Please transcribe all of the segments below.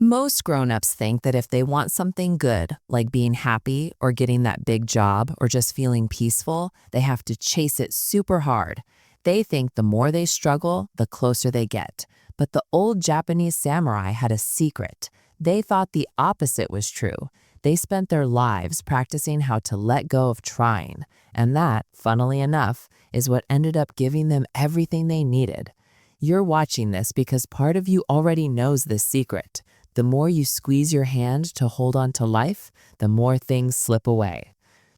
Most grown-ups think that if they want something good, like being happy or getting that big job or just feeling peaceful, they have to chase it super hard. They think the more they struggle, the closer they get. But the old Japanese samurai had a secret. They thought the opposite was true. They spent their lives practicing how to let go of trying. And that, funnily enough, is what ended up giving them everything they needed. You're watching this because part of you already knows this secret. The more you squeeze your hand to hold on to life, the more things slip away.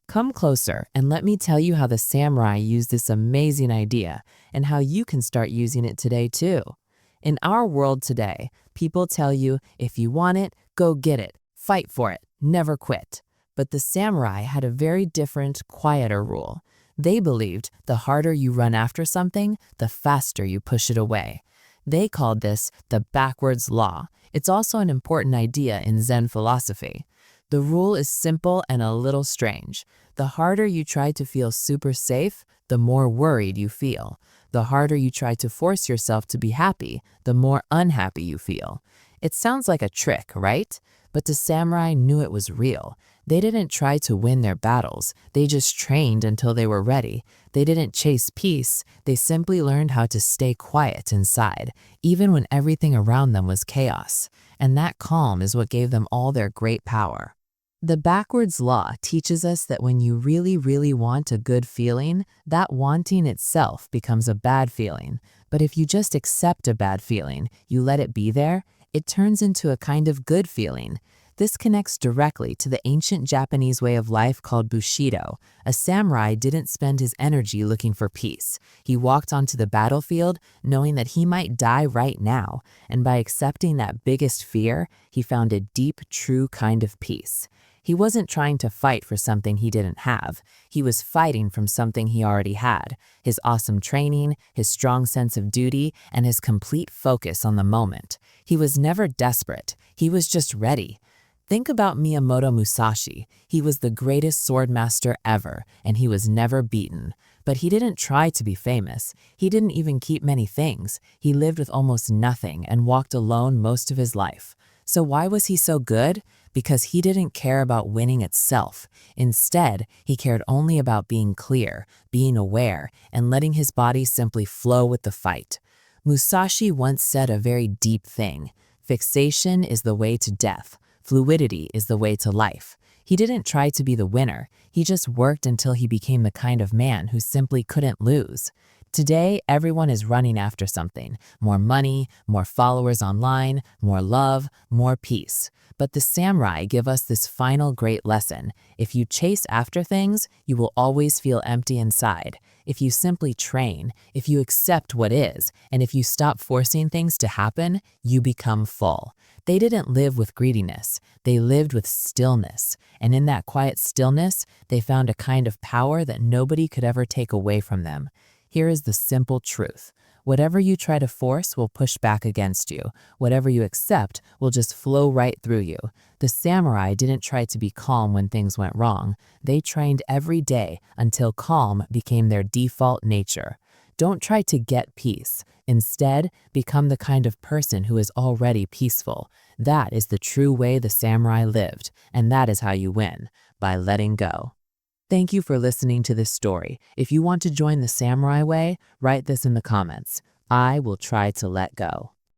Come closer and let me tell you how the samurai used this amazing idea and how you can start using it today too. In our world today, people tell you, if you want it, go get it, fight for it, never quit. But the samurai had a very different, quieter rule. They believed the harder you run after something, the faster you push it away. They called this the backwards law. It's also an important idea in Zen philosophy. The rule is simple and a little strange. The harder you try to feel super safe, the more worried you feel. The harder you try to force yourself to be happy, the more unhappy you feel. It sounds like a trick, right? But the samurai knew it was real. They didn't try to win their battles. They just trained until they were ready. They didn't chase peace. They simply learned how to stay quiet inside, even when everything around them was chaos. And that calm is what gave them all their great power. The backwards law teaches us that when you really, really want a good feeling, that wanting itself becomes a bad feeling. But if you just accept a bad feeling, you let it be there, it turns into a kind of good feeling. This connects directly to the ancient Japanese way of life called Bushido. A samurai didn't spend his energy looking for peace. He walked onto the battlefield knowing that he might die right now, and by accepting that biggest fear, he found a deep, true kind of peace. He wasn't trying to fight for something he didn't have. He was fighting from something he already had: his awesome training, his strong sense of duty, and his complete focus on the moment. He was never desperate. He was just ready. Think about Miyamoto Musashi. He was the greatest swordmaster ever, and he was never beaten. But he didn't try to be famous. He didn't even keep many things. He lived with almost nothing and walked alone most of his life. So why was he so good? Because he didn't care about winning itself. Instead, he cared only about being clear, being aware, and letting his body simply flow with the fight. Musashi once said a very deep thing: fixation is the way to death. Fluidity is the way to life. He didn't try to be the winner. He just worked until he became the kind of man who simply couldn't lose. Today, everyone is running after something: more money, more followers online, more love, more peace. But the samurai give us this final great lesson. If you chase after things, you will always feel empty inside. If you simply train, if you accept what is, and if you stop forcing things to happen, you become full. They didn't live with greediness. They lived with stillness. And in that quiet stillness, they found a kind of power that nobody could ever take away from them. Here is the simple truth: whatever you try to force will push back against you. Whatever you accept will just flow right through you. The samurai didn't try to be calm when things went wrong. They trained every day until calm became their default nature. Don't try to get peace. Instead, become the kind of person who is already peaceful. That is the true way the samurai lived, and that is how you win: by letting go. Thank you for listening to this story. If you want to join the samurai way, write this in the comments. I will try to let go.